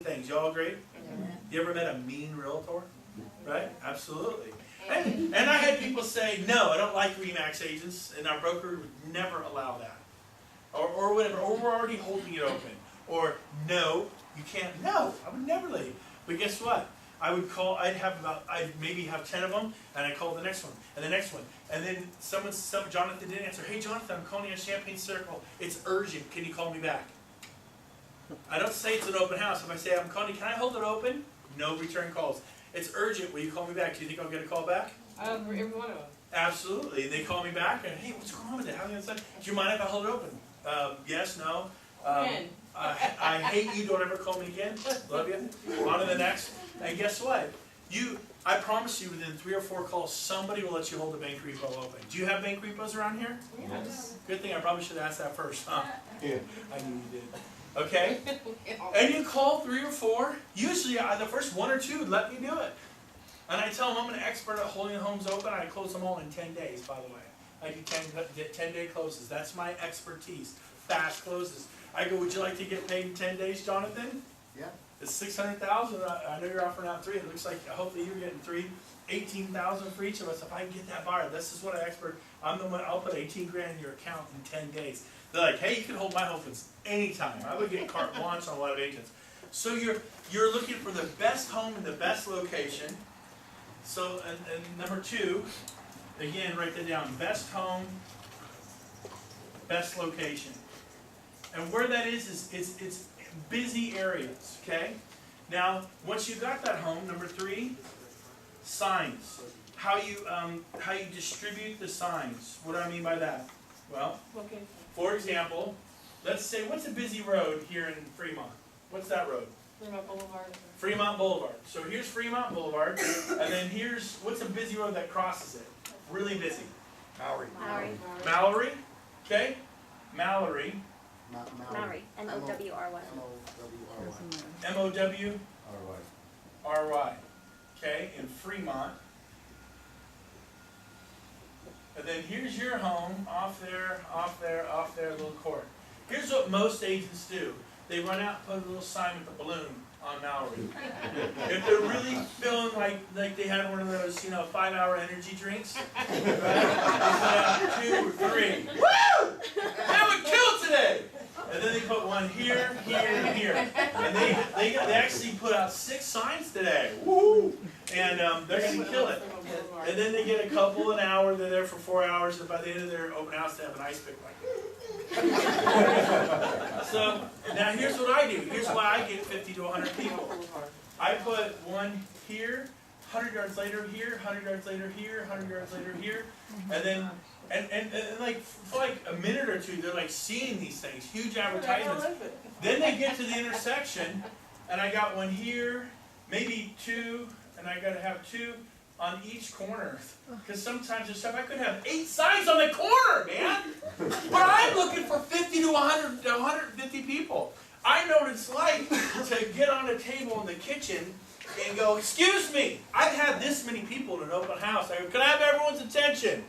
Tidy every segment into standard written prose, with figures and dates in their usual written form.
things. You all agree? You ever met a mean realtor? Right? Absolutely. And I had people say, no, I don't like RE/MAX agents, and our broker would never allow that. Or whatever, or we're already holding it open. Or, no, you can't. No, I would never leave. But guess what? I would call, I'd maybe have 10 of them, and I'd call the next one, and the next one. And then Jonathan didn't answer. Hey, Jonathan, I'm calling you at Champaign Circle. It's urgent. Can you call me back? I don't say it's an open house. If I say I'm calling you, can I hold it open? No return calls. It's urgent. Will you call me back? Do you think I'll get a call back? Every one of them. Absolutely. And they call me back, and hey, what's going on with it? How are you going to say? Do you mind if I hold it open? Yes, no. I hate you. Don't ever call me again. Love you. On to the next. And guess what? I promise you, within 3 or 4 calls, somebody will let you hold the bank repo open. Do you have bank repos around here? Yes. Good thing I probably should have asked that first, huh? Yeah. I knew you did. Okay? And you call 3 or 4. Usually, the first 1 or 2 would let me do it. And I tell them I'm an expert at holding the homes open. I close them all in 10 days, by the way. I do 10-day closes. That's my expertise. Fast closes. I go, would you like to get paid in 10 days, Jonathan? Yeah. It's $600,000. I know you're offering out 3. It looks like hopefully you're getting 3, $18,000 for each of us. If I can get that buyer, this is what I expert. I'm the one. I'll put 18 grand in your account in 10 days. They're like, hey, you can hold my opens anytime. I would get carte blanche on a lot of agents. So you're looking for the best home in the best location. So and number 2, again, write that down. Best home, best location. And where that is it's busy areas, okay? Now, once you got that home, number 3, signs. How you distribute the signs. What do I mean by that? Well, Okay. for example, let's say, what's a busy road here in Fremont? What's that road? Fremont Boulevard. Fremont Boulevard. So here's Fremont Boulevard, and then here's, what's a busy road that crosses it? Really busy. Mallory. Mallory, okay? Mallory. Mallory. M-O-W-R-Y. M-O-W-R-Y. Okay, in Fremont. And then here's your home, off there, a little court. Here's what most agents do. They run out and put a little sign with a balloon on Mallory. If they're really feeling like they had one of those, 5-hour energy drinks, right? They put out 2 or 3. Woo! That would kill today! And then they put one here, here, and here. And they actually put out 6 signs today. Woo! And they're going to kill it. And then they get a couple an hour. They're there for 4 hours. And by the end of their open house, they have an ice pick like So now here's what I do. Here's why I get 50 to 100 people. I put one here, 100 yards later here, 100 yards later here, 100 yards later here, and then and like for like a minute or 2, they're like seeing these things, huge advertisements. Then they get to the intersection, and I got one here, maybe 2, and I got to have 2 on each corner. Because sometimes there's stuff I could have 8 signs on the corner, man. But I'm looking for 50 to 100 to 150 people. I know what it's like to get on a table in the kitchen and go, excuse me, I've had this many people in an open house. I go, can I have everyone's attention?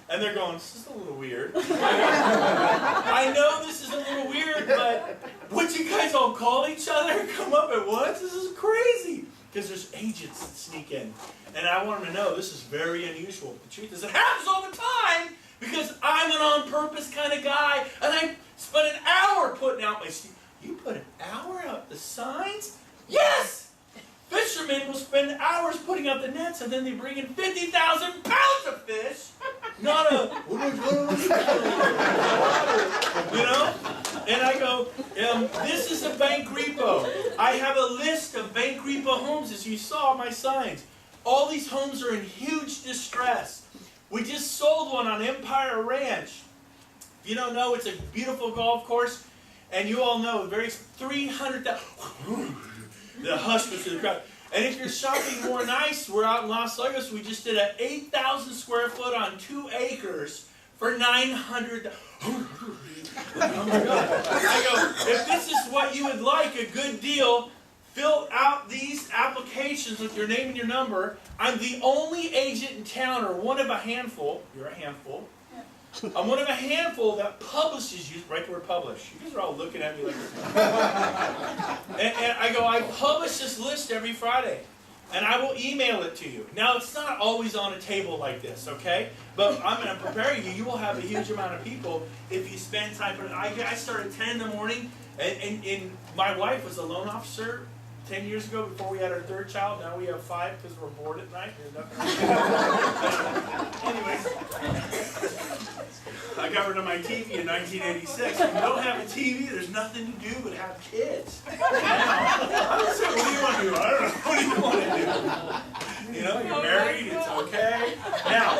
And they're going, this is a little weird. I know this is a little weird, but would you guys all call each other and come up at once? This is crazy. Because there's agents that sneak in. And I want them to know this is very unusual. The truth is, it happens all the time because I'm an on-purpose kind of guy, and I spent an hour putting out my... You put an hour out the signs? Yes! Fishermen will spend hours putting out the nets, and then they bring in 50,000 pounds of fish. Not a... And I go, this is a bank repo. I have a list of bank repo homes, as you saw my signs. All these homes are in huge distress. We just sold one on Empire Ranch. If you don't know, it's a beautiful golf course. And you all know, 300,000... The hush goes through the crowd. And if you're shopping more nice, we're out in Las Vegas. We just did an 8,000 square foot on 2 acres for $900. Oh my God. I go, if this is what you would like, a good deal, fill out these applications with your name and your number. I'm the only agent in town, or one of a handful, you're a handful, I'm one of a handful that publishes you, right the word publish. You guys are all looking at me like this. and I go, I publish this list every Friday. And I will email it to you. Now, it's not always on a table like this, okay? But I'm going to prepare you. You will have a huge amount of people if you spend time. I start at 10 in the morning, and my wife was a loan officer 10 years ago before we had our third child. Now we have 5 because we're bored at night. Anyways, I got rid of my TV in 1986. If you don't have a TV, there's nothing to do but have kids. Now, I'm saying, what do you want to do? I don't know. What do you want to do? You know, you're married, it's okay. Now,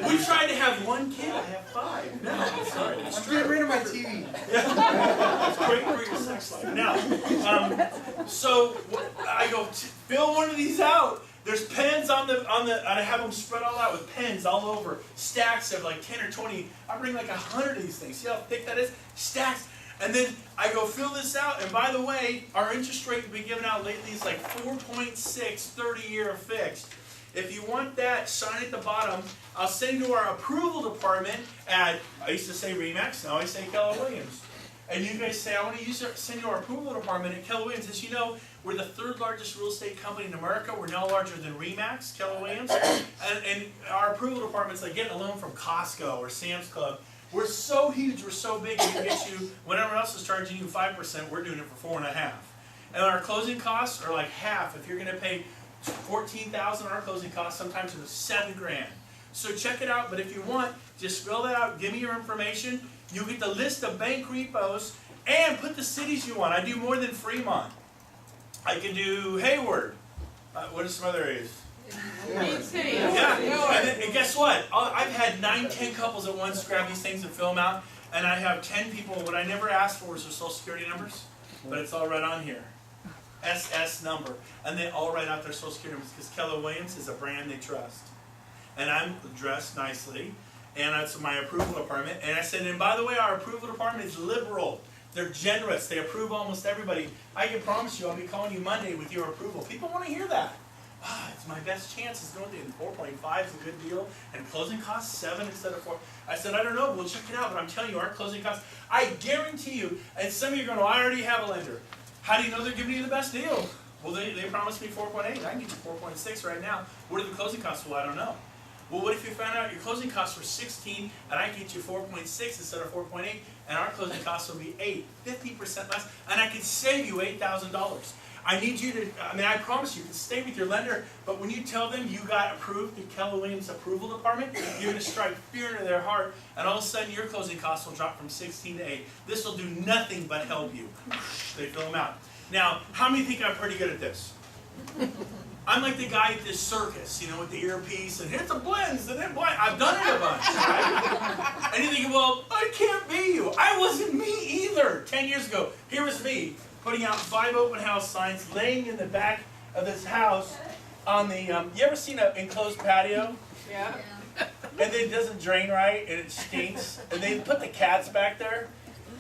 we tried to have 1 kid. I have 5. No, sorry. I'm getting rid of my TV. It's great for your sex life. Now, so I go, fill one of these out. There's pens on the, I have them spread all out with pens all over, stacks of like 10 or 20. I bring like 100 of these things. See how thick that is? Stacks. And then I go fill this out. And by the way, our interest rate we've been giving out lately is like 4.6, 30-year fixed. If you want that, sign at the bottom. I'll send you to our approval department at, I used to say Remax, now I say Keller Williams. And you guys say, I want to send you to our approval department at Keller Williams. As you know, we're the 3rd largest real estate company in America. We're now larger than Remax, Keller Williams. And our approval department's like getting a loan from Costco or Sam's Club. We're so huge, we're so big, we can get you, when everyone else is charging you 5%, we're doing it for 4.5%. And our closing costs are like half. If you're going to pay $14,000, our closing costs sometimes are $7,000. So check it out, but if you want, just fill that out, give me your information. You get the list of bank repos, and put the cities you want. I do more than Fremont. I can do Hayward. What are some other areas? Yeah, and guess what? I've had 9, 10 couples at once grab these things and fill them out, and I have 10 people. What I never asked for is their social security numbers, but it's all right on here. SS number, and they all write out their social security numbers because Keller Williams is a brand they trust. And I'm dressed nicely, and that's my approval department. And I said, and by the way, our approval department is liberal. They're generous. They approve almost everybody. I can promise you I'll be calling you Monday with your approval. People want to hear that. It's my best chance. It's going to be 4.5 is a good deal. And closing costs 7 instead of 4. I said, I don't know. We'll check it out. But I'm telling you, our closing costs, I guarantee you, and some of you are going to, I already have a lender. How do you know they're giving you the best deal? Well, they promised me 4.8. I can get you 4.6 right now. What are the closing costs? Well, I don't know. Well, what if you found out your closing costs were 16 and I get you 4.6 instead of 4.8, and our closing costs will be 8, 50% less, and I can save you $8,000. I need you to, I promise you can stay with your lender, but when you tell them you got approved through Keller Williams approval department, you're going to strike fear into their heart, and all of a sudden your closing costs will drop from 16 to 8. This will do nothing but help you. They fill them out. Now, how many think I'm pretty good at this? I'm like the guy at this circus, with the earpiece, and here's the blends, and then blind. I've done it a bunch, right? And you're thinking, well, I can't be you. I wasn't me either. 10 years ago, here was me, putting out 5 open house signs, laying in the back of this house on the, you ever seen an enclosed patio? Yeah. And it doesn't drain right, and it stinks, and they put the cats back there,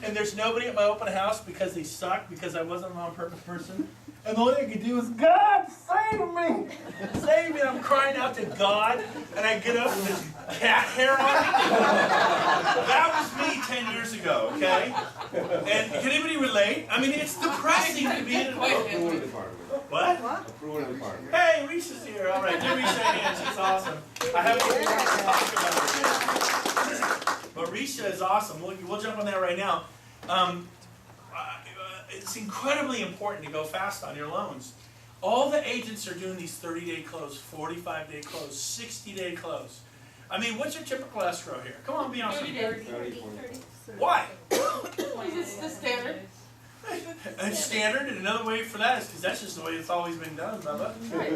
and there's nobody at my open house because they suck, because I wasn't an on-purpose person. And the only thing I could do is, God, save me! Save me! And I'm crying out to God, and I get up with this cat hair on me. That was me 10 years ago, okay? And can anybody relate? It's depressing to be in an Approval department. What? Approval department. Hey, Risha's here. All right, give Risha a hand. She's awesome. I haven't even talked about her. But Risha is awesome. We'll jump on that right now. It's incredibly important to go fast on your loans. All the agents are doing these 30-day close, 45-day close, 60-day close. What's your typical escrow here? Come on, be honest with me. 30. Why? It's the standard. And standard, and another way for that is because that's just the way it's always been done, Bubba. Right.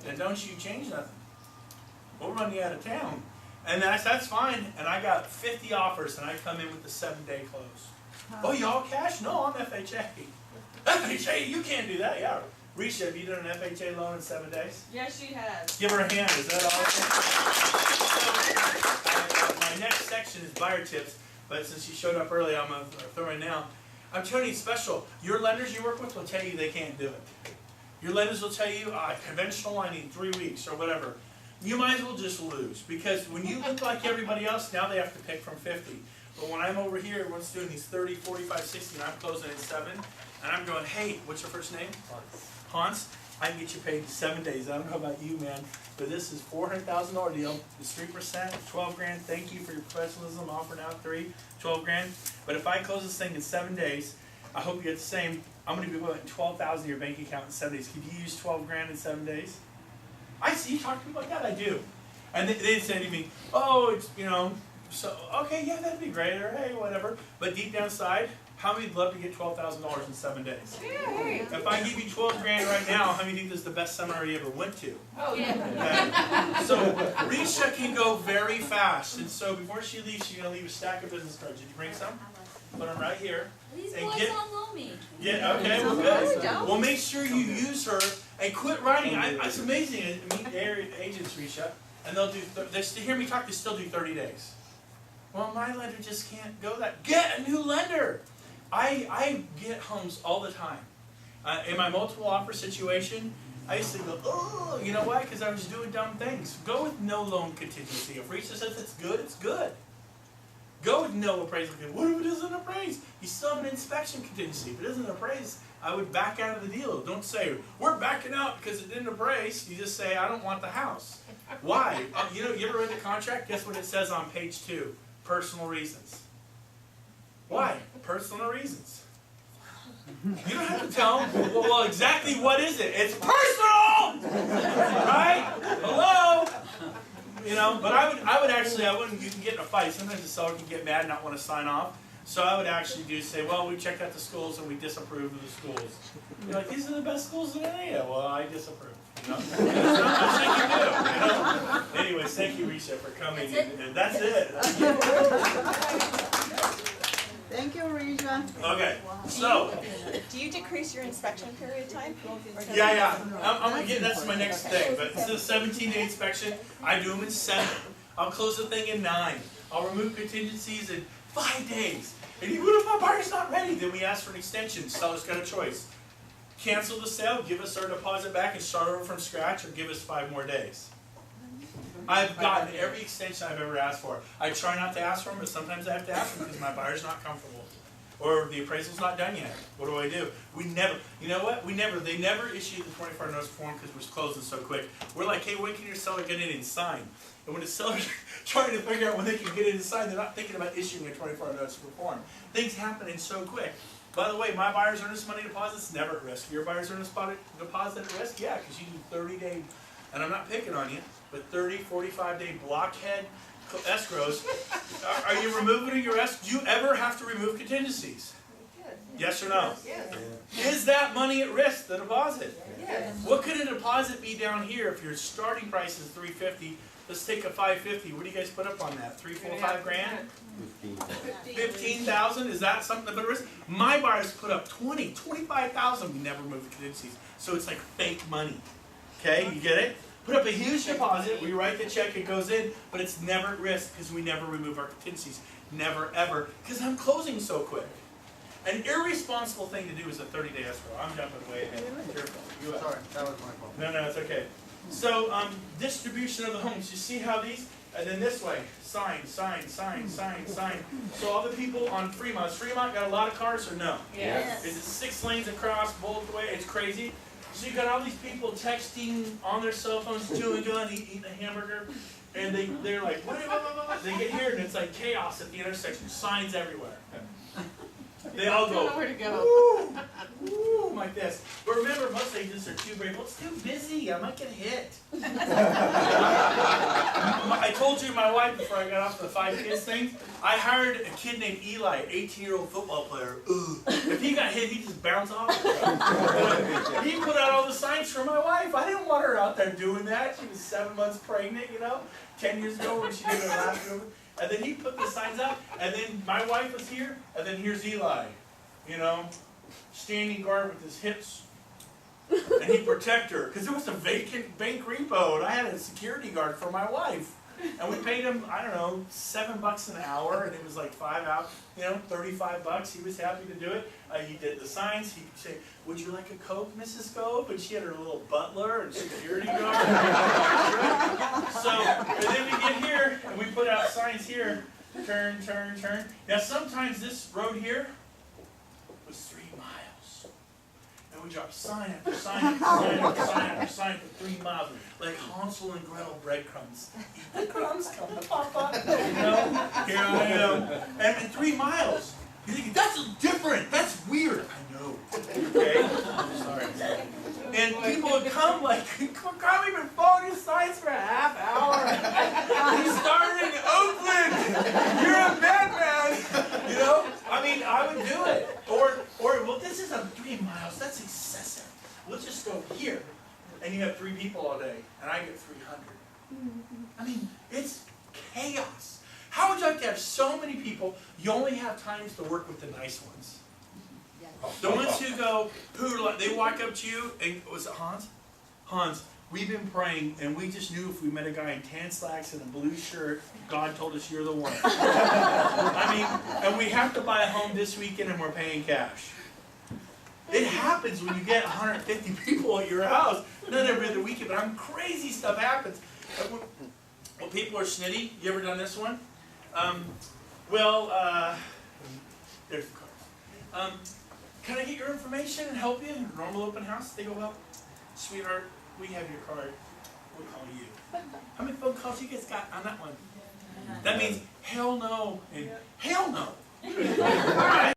And don't you change nothing. We'll run you out of town. And that's fine. And I got 50 offers, and I come in with the 7-day close. Oh, you all cash? No, I'm FHA. FHA, you can't do that. Yeah. Risha, have you done an FHA loan in 7 days? Yes, she has. Give her a hand. Is that awesome? So, my next section is buyer tips, but since you showed up early, I'm going to throw it now. I'm telling you, special. Your lenders you work with will tell you they can't do it. Your lenders will tell you, conventional, I need 3 weeks or whatever. you might as well just lose, because when you look like everybody else, now they have to pick from 50. But when I'm over here, everyone's doing these 30, 45, 60, and I'm closing at 7, and I'm going, hey, what's your first name? Hans. I can get you paid in 7 days. I don't know about you, man, but this is $400,000 deal. It's 3%, 12 grand. Thank you for your professionalism. Offering out 12 grand. But if I close this thing in 7 days, I hope you get the same. I'm going to be putting 12,000 in your bank account in 7 days. Could you use 12 grand in 7 days? I see you talk to people like that. I do. And they didn't say to me, oh, it's, you know, so, okay, yeah, that'd be great, or hey, whatever. But deep down inside, how many would love to get $12,000 in 7 days? If I give you 12 grand right now, how many think this is the best seminar you ever went to? Oh, yeah. Okay. So, Risha can go very fast. And so, before she leaves, she's going to leave a stack of business cards. Did you bring some? Put them right here. These And boys get- all know me. Yeah, okay, well, good. Well, make sure you use her and quit writing. It's amazing. I meet their agents, Risha, and they'll do, they hear me talk, they still do 30 days. Well, my lender just can't go that. Get a new lender. I get homes all the time. In my multiple offer situation, I used to go, oh, you know why? Because I was doing dumb things. Go with no loan contingency. If Risha says it's good, it's good. Go with no appraisal. What if it doesn't appraise? You still have an inspection contingency. If it doesn't appraise, I would back out of the deal. Don't say, we're backing out because it didn't appraise. You just say, I don't want the house. Why? You know, you ever read the contract? Guess what it says on page 2? Personal reasons. Why? Personal reasons. You don't have to tell them, well, exactly what is it? It's personal! Right? Hello? You know, but I wouldn't, you can get in a fight. Sometimes the seller can get mad and not want to sign off. So I would actually say, well, we checked out the schools and we disapprove of the schools. You're like, these are the best schools in the area. Well, I disapprove. You know? There's not much they can do. You know? Anyways, thank you, Risha, for coming. And that's it. Thank you, Risha. Okay, so. Do you decrease your inspection period time? Yeah. I'm gonna get, that's my next thing. But instead of 17-day inspection, I do them in 7. I'll close the thing in 9. I'll remove contingencies in 5 days. And even if my buyer's not ready, then we ask for an extension. Seller's got a choice. Cancel the sale, give us our deposit back, and start over from scratch, or give us 5 more days. I've gotten every extension I've ever asked for. I try not to ask for them, but sometimes I have to ask them because my buyer's not comfortable. Or the appraisal's not done yet. What do I do? We never, you know what? They never issued the 24-hour notice form because we're closing so quick. We're like, hey, when can your seller get in and sign? And when the seller's trying to figure out when they can get in and sign, they're not thinking about issuing a 24-hour notice form. Things happening so quick. By the way, my buyer's earnest money deposit's never at risk. Your buyer's earnest deposit at risk? Yeah, because you do 30-day, and I'm not picking on you, but 30, 45-day blockhead escrows. Are you removing your escrow? Do you ever have to remove contingencies? Yes or no? Yes. Is that money at risk, the deposit? Yes. What could a deposit be down here if your starting price is $350? Let's take a $550. What do you guys put up on that? 3, 4, 5 grand? 15,000? Is that something about risk? My buyers put up 20, 25,000. We never move the contingencies. So it's like fake money. Okay, you get it? Put up a huge deposit, we write the check, it goes in, but it's never at risk because we never remove our contingencies. Never, ever. Because I'm closing so quick. An irresponsible thing to do is a 30-day escrow. I'm jumping way ahead. Careful. You Sorry, that was my fault. No, it's okay. So, distribution of the homes. You see how these, and then this way, sign. So all the people on Fremont got a lot of cars or no? Yes. Is it 6 lanes across, both way? It's crazy. So you got all these people texting on their cell phones, chewing, eating a hamburger, and they're like, what? They get here and it's like chaos at the intersection, signs everywhere. They all Don't know go, where to go. woo, like this. But remember, most agents are too brave. Well, it's too busy. I might get hit. I told you my wife before I got off the 5 kids thing, I hired a kid named Eli, 18-year-old football player. If he got hit, he'd just bounce off. He put out all the signs for my wife. I didn't want her out there doing that. She was 7 months pregnant, 10 years ago when she did her last movie. And then he put the signs up, and then my wife was here, and then here's Eli, standing guard with his hips. And he'd protect her, because it was a vacant bank repo, and I had a security guard for my wife. And we paid him, I don't know, $7 an hour, and it was like 5 hours, you know, $35. He was happy to do it. He did the signs. He'd say, "Would you like a Coke, Mrs. Gove?" And she had her little butler and security guard. So, and then we get here, and we put out signs here. Turn, turn, turn. Now sometimes this road here was 3 miles. And we dropped sign after sign after sign after sign after sign for 3 miles. Like Hansel and Gretel breadcrumbs. Eat the crumbs, come to Papa. You know, here I am. And in 3 miles. You think, that's different, that's weird. I know. Okay? Sorry. And people would come like, "Carl, we've been following your signs for a half hour. You started in Oakland. You're a madman." You know? I mean, I would do it. Or, well, this is 3 miles. That's excessive. We'll just go here. And you have 3 people all day. And I get 300. I mean, it's chaos. How would you like to have so many people, you only have times to work with the nice ones? The ones who go, they walk up to you, and was it Hans? Hans, we've been praying, and we just knew if we met a guy in tan slacks and a blue shirt, God told us you're the one. I mean, and we have to buy a home this weekend, and we're paying cash. It happens when you get 150 people at your house. Not every other weekend, but crazy stuff happens. When people are snitty, you ever done this one? There's the cards. Can I get your information and help you? Normal open house? They go, "Well, sweetheart, we have your card. We'll call you." How many phone calls you guys got on that one? That means hell no and hell no. Alright?